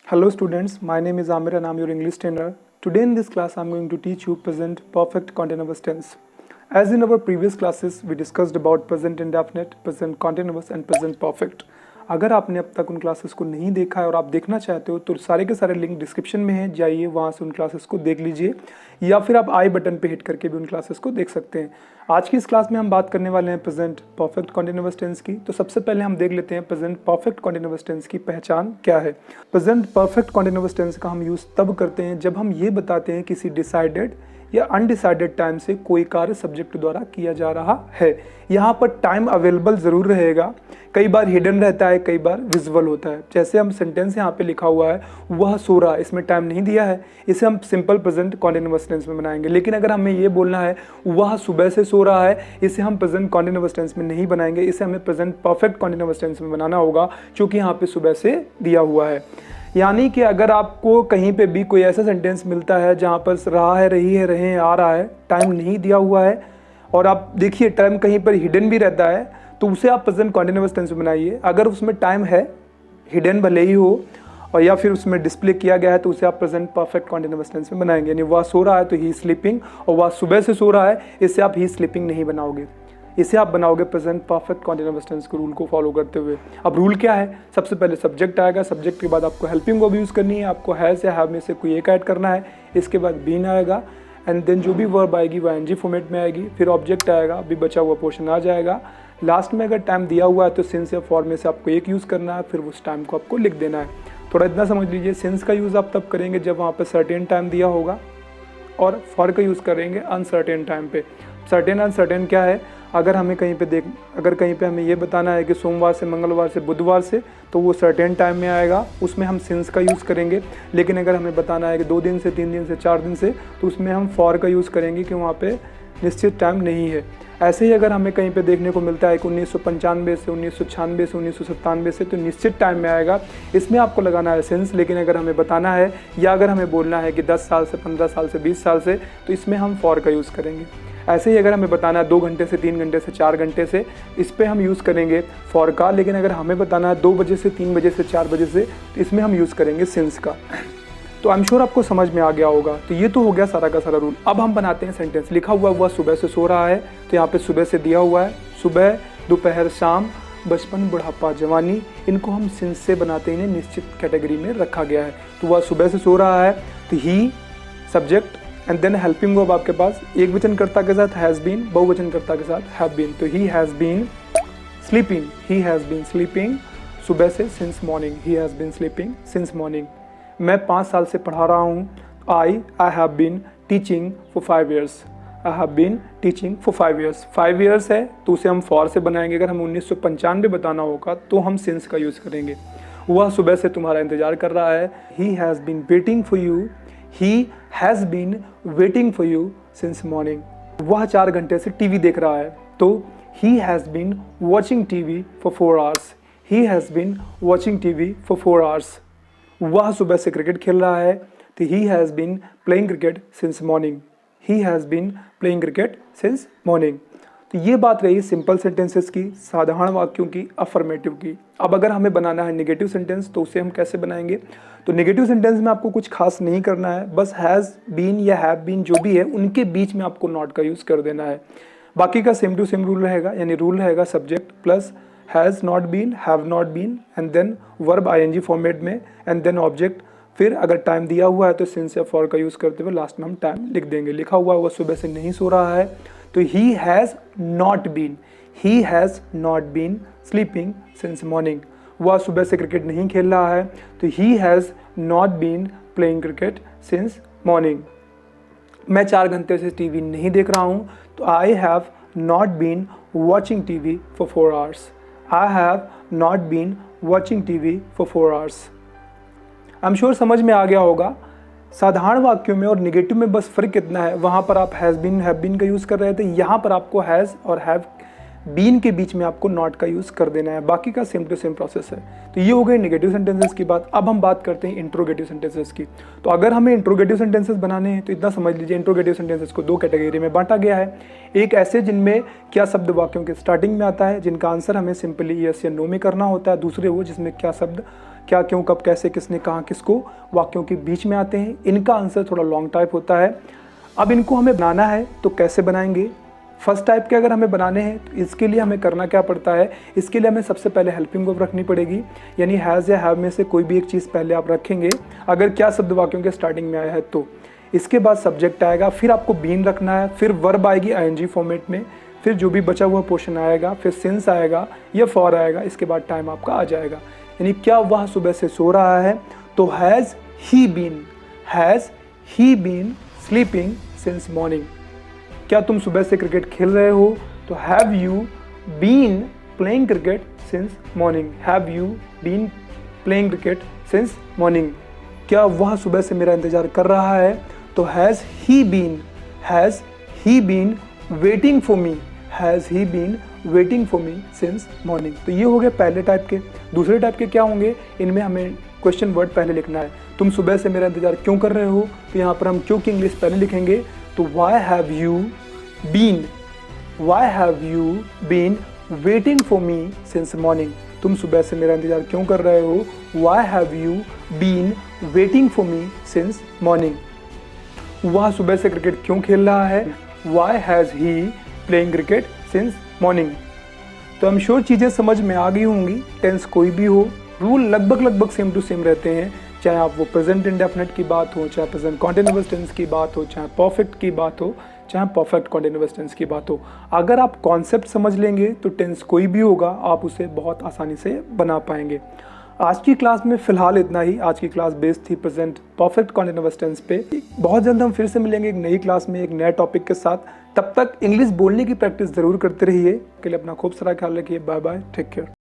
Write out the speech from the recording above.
Hello students, my name is Amir and I'm your English trainer. Today in this class I'm going to teach you present perfect continuous tense. As in our previous classes we discussed about present indefinite, present continuous and present perfect. अगर आपने अब तक उन classes को नहीं देखा है और आप देखना चाहते हो तो सारे के सारे लिंक डिस्क्रिप्शन में है, जाइए वहाँ से उन क्लासेस को देख लीजिए या फिर आप आई बटन पे हिट करके भी उन क्लासेस को देख सकते हैं। आज की इस क्लास में हम बात करने वाले हैं प्रेजेंट परफेक्ट कॉन्टिन्यूअस टेंस की। तो सबसे पहले हम देख लेते हैं प्रेजेंट परफेक्ट कॉन्टिन्यूअस टेंस की पहचान क्या है। प्रेजेंट परफेक्ट कॉन्टिन्यूअस टेंस का हम यूज़ तब करते हैं जब हम ये बताते हैं किसी डिसाइडेड या अनडिसाइडेड टाइम से कोई कार्य सब्जेक्ट द्वारा किया जा रहा है। यहाँ पर टाइम अवेलेबल ज़रूर रहेगा, कई बार हिडन रहता है, कई बार विजुअल होता है। जैसे हम सेंटेंस यहाँ पे लिखा हुआ है वह सो रहा है, इसमें टाइम नहीं दिया है, इसे हम सिंपल प्रेजेंट कॉन्टिन्यूअस टेंस में बनाएंगे। लेकिन अगर हमें ये बोलना है वह सुबह से सो रहा है, इसे हम प्रेजेंट कॉन्टिन्यूअस टेंस में नहीं बनाएंगे, इसे हमें प्रेजेंट परफेक्ट कॉन्टिन्यूअस टेंस में बनाना होगा, क्योंकि यहाँ पे सुबह से दिया हुआ है। यानी कि अगर आपको कहीं पे भी कोई ऐसा सेंटेंस मिलता है जहाँ पर रहा है, रही है, रहे हैं, आ रहा है, टाइम नहीं दिया हुआ है और आप देखिए टाइम कहीं पर हिडन भी रहता है, तो उसे आप प्रेजेंट कॉन्टिन्यूअस टेंस में बनाइए। अगर उसमें टाइम है, हिडन भले ही हो और या फिर उसमें डिस्प्ले किया गया है, तो उसे आप प्रेजेंट परफेक्ट कॉन्टिन्यूअस टेंस में बनाएंगे। यानी वह सो रहा है तो ही स्लीपिंग, और वह सुबह से सो रहा है, इससे आप ही स्लीपिंग नहीं बनाओगे, इसे आप बनाओगे प्रेजेंट परफेक्ट कॉन्टिन्यूअस टेंस के रूल को फॉलो करते हुए। अब रूल क्या है? सबसे पहले सब्जेक्ट आएगा, सब्जेक्ट के बाद आपको हेल्पिंग वर्ब यूज़ करनी है, आपको हैज़ या हैव में से कोई एक ऐड करना है, इसके बाद बीन आएगा एंड देन जो भी वर्ब आएगी वो एनजी फॉर्मेट में आएगी, फिर ऑब्जेक्ट आएगा, अभी बचा हुआ पोर्शन आ जाएगा। लास्ट में अगर टाइम दिया हुआ है तो सिंस या फॉर में से आपको एक यूज़ करना है, फिर उस टाइम को आपको लिख देना है। थोड़ा इतना समझ लीजिए, सिंस का यूज़ आप तब करेंगे जब वहाँ पर सर्टेन टाइम दिया होगा और फॉर का यूज़ करेंगे अनसर्टेन टाइम पे। सर्टेन अनसर्टेन क्या है? अगर कहीं पे हमें ये बताना है कि सोमवार से मंगलवार से बुधवार से, तो वो सर्टेन टाइम में आएगा, उसमें हम सिंस का यूज़ करेंगे। लेकिन अगर हमें बताना है कि 2 दिन से 3 दिन से 4 दिन से, तो उसमें हम फॉर का यूज़ करेंगे कि वहाँ पे निश्चित टाइम नहीं है। ऐसे ही अगर हमें कहीं पे देखने को मिलता है कि 1995 से 1996 से 1997 से, तो निश्चित टाइम में आएगा, इसमें आपको लगाना है सिंस। लेकिन अगर हमें बताना है या अगर हमें बोलना है कि 10 साल से 15 साल से 20 साल से, तो इसमें हम फॉर का यूज़ करेंगे। ऐसे ही अगर हमें बताना है 2 घंटे से 3 घंटे से 4 घंटे से, इस पर हम यूज़ करेंगे फॉर का। लेकिन अगर हमें बताना है 2 बजे से 3 बजे से 4 बजे से, तो इसमें हम यूज़ करेंगे सिंस का। तो आई एम श्योर आपको समझ में आ गया होगा। तो ये तो हो गया सारा का सारा रूल। अब हम बनाते हैं सेंटेंस। लिखा हुआ वह सुबह से सो रहा है, तो यहाँ पे सुबह से दिया हुआ है, सुबह, दोपहर, शाम, बचपन, बुढ़ापा, जवानी, इनको हम सिंस से बनाते हैं, इन्हें निश्चित कैटेगरी में रखा गया है। तो वह सुबह से सो रहा है, तो he subject and then helping verb आपके पास एक वचनकर्ता के साथ हैज़ बीन, बहुवचनकर्ता के साथ हैव बीन। तो he has been sleeping, he has been sleeping सुबह से since morning, he has been sleeping since morning. मैं 5 साल से पढ़ा रहा हूँ, I have been teaching for 5 years, I have been teaching for 5 years. 5 years है तो उसे हम फॉर से बनाएंगे। अगर हमें 1995 बताना होगा तो हम सिंस का यूज़ करेंगे। वह सुबह से तुम्हारा इंतजार कर रहा है, he has been waiting for you, he has been waiting for you since morning. वह 4 घंटे से टीवी देख रहा है, तो he has been watching TV for 4 hours, he has been watching TV for 4 hours. वह सुबह से क्रिकेट खेल रहा है, तो he has been playing cricket since morning, he has been playing cricket since morning. तो ये बात रही सिंपल सेंटेंसेस की, साधारण वाक्यों की, अफर्मेटिव की। अब अगर हमें बनाना है नेगेटिव सेंटेंस, तो उसे हम कैसे बनाएंगे? तो नेगेटिव सेंटेंस में आपको कुछ खास नहीं करना है, बस हैज़ बीन या हैव बीन जो भी है उनके बीच में आपको नॉट का यूज़ कर देना है। बाकी का सेम टू सेम रूल रहेगा, यानी रूल रहेगा subject plus has not been, have not been and then verb ING format में एंड देन ऑब्जेक्ट। फिर अगर टाइम दिया हुआ है तो सिंस या फॉर का यूज़ करते हुए लास्ट में हम टाइम लिख देंगे। लिखा हुआ है वह सुबह से नहीं सो रहा है, तो he has not been, he has not been sleeping since morning. वह सुबह से क्रिकेट नहीं खेल रहा है, तो he has not been playing cricket since morning. मैं 4 घंटे से टीवी नहीं देख रहा हूँ, तो I have not been watching TV for 4 hours, I have not been watching TV for 4 hours. I am sure समझ में आ गया होगा। साधारण वाक्यों में और निगेटिव में बस फ़र्क कितना है, वहाँ पर आप हैज़ बीन, हैव बीन का यूज़ कर रहे थे, यहाँ पर आपको हैज़ और हैव बीन के बीच में आपको नॉट का यूज़ कर देना है। बाकी का सेम टू सेम प्रोसेस है। तो ये हो गई नेगेटिव सेंटेंसेस की बात। अब हम बात करते हैं इंट्रोगेटिव सेंटेंसेस की। तो अगर हमें इंट्रोगेटिव सेंटेंसेस बनाने हैं तो इतना समझ लीजिए, इंट्रोगेटिव सेंटेंसेस को 2 कैटेगरी में बांटा गया है। एक ऐसे जिनमें क्या शब्द वाक्यों के स्टार्टिंग में आता है, जिनका आंसर हमें सिंपली यस या नो में करना होता है। दूसरे वो जिसमें क्या शब्द क्या, क्यों, कब, कैसे, किसने, कहाँ, किसको वाक्यों के बीच में आते हैं। इनका आंसर थोड़ा लॉन्ग टाइप होता है। अब इनको हमें बनाना है तो कैसे बनाएंगे। फर्स्ट टाइप के अगर हमें बनाने हैं तो इसके लिए हमें करना क्या पड़ता है, इसके लिए हमें सबसे पहले हेल्पिंग वर्ब रखनी पड़ेगी, यानी हैज़ या हैव में से कोई भी एक चीज़ पहले आप रखेंगे अगर क्या शब्द वाक्यों के स्टार्टिंग में आया है तो। इसके बाद सब्जेक्ट आएगा, फिर आपको बीन रखना है, फिर वर्ब आएगी आईएनजी फॉर्मेट में, फिर जो भी बचा हुआ पोर्शन आएगा, फिर सिंस आएगा या फॉर आएगा, इसके बाद टाइम आपका आ जाएगा। यानी क्या वह सुबह से सो रहा है, तो has he been sleeping since morning. क्या तुम सुबह से क्रिकेट खेल रहे हो, तो have you been playing cricket since morning. Have you been playing cricket since morning. क्या वह सुबह से मेरा इंतजार कर रहा है, तो has he been waiting for me. Has he been waiting for me since morning. तो ये हो गए पहले टाइप के। दूसरे टाइप के क्या होंगे, इनमें हमें क्वेश्चन वर्ड पहले लिखना है। तुम सुबह से मेरा इंतजार क्यों कर रहे हो, तो यहाँ पर हम क्यों की इंग्लिश पहले लिखेंगे, तो why have you been waiting for me since morning. तुम सुबह से मेरा इंतजार क्यों कर रहे हो, why have you been waiting for me since morning. वह सुबह से क्रिकेट क्यों खेल रहा है, why has he playing cricket since morning. तो हम श्योर चीज़ें समझ में आ गई होंगी। टेंस कोई भी हो, रूल लगभग सेम टू सेम रहते हैं, चाहे आप वो प्रेजेंट इंडेफिनिट की बात हो, चाहे प्रेजेंट कॉन्टिन्यूअस टेंस की बात हो, चाहे परफेक्ट की बात हो, चाहे परफेक्ट कॉन्टिन्यूअस टेंस की बात हो। अगर आप कॉन्सेप्ट समझ लेंगे तो टेंस कोई भी होगा आप उसे बहुत आसानी से बना पाएंगे। आज की क्लास में फिलहाल इतना ही। आज की क्लास बेस्ड थी प्रेजेंट परफेक्ट कॉन्टिन्यूअस टेंस पे। बहुत जल्द हम फिर से मिलेंगे एक नई क्लास में एक नए टॉपिक के साथ। तब तक इंग्लिश बोलने की प्रैक्टिस जरूर करते रहिए। के लिए अपना खूब सारा ख्याल रखिए। Bye bye, take care.